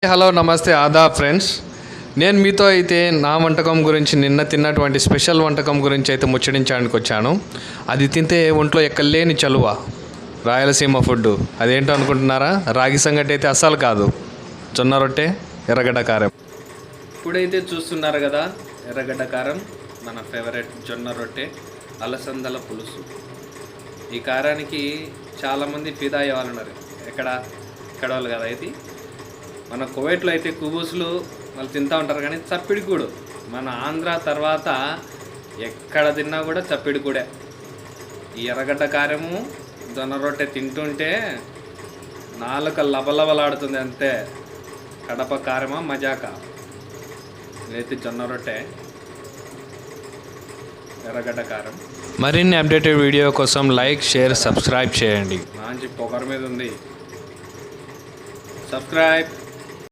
Hello నమస్తే Aadab friends. నేను మీతో అయితే నా వంటకం గురించి నిన్న తిన్నటువంటి స్పెషల్ వంటకం గురించి అయితే ముచ్చడించడానికి వచ్చాను. అది తింటే ఒంట్లో ఎక్కలేని చలువ, రాయలసీమ ఫుడ్. అదేంటో అనుకుంటున్నారా? రాగి సంగటి అయితే అస్సలు కాదు, జొన్న రొట్టె, ఎర్రగడ్డ కారం. ఇప్పుడైతే చూస్తున్నారు కదా, ఎర్రగడ్డ కారం, మన ఫేవరెట్ జొన్న రొట్టె, అలసందల పులుసు. ఈ కారానికి చాలామంది ఫిదా అయ్యేవాళ్ళున్నారు. ఇక్కడ వాళ్ళు కదా. ఇది మన కువైట్లో అయితే కుబూసులు వాళ్ళు తింటూ ఉంటారు, కానీ చప్పిడి కూడు మన ఆంధ్ర తర్వాత ఎక్కడ తిన్నా కూడా చప్పిడి కూడే. ఈ ఎర్రగడ్డ కారము జొన్న రొట్టె తింటుంటే నాలుక లబలబలాడుతుంది అంతే. కడప కారమా మజాక. ఇదైతే జొన్న రొట్టె, ఎర్రగడ్డ కారం. మరిన్ని అప్డేటెడ్ వీడియో కోసం లైక్, షేర్, సబ్స్క్రైబ్ చేయండి. మంచి పొగర్ మీద ఉంది. సబ్స్క్రైబ్.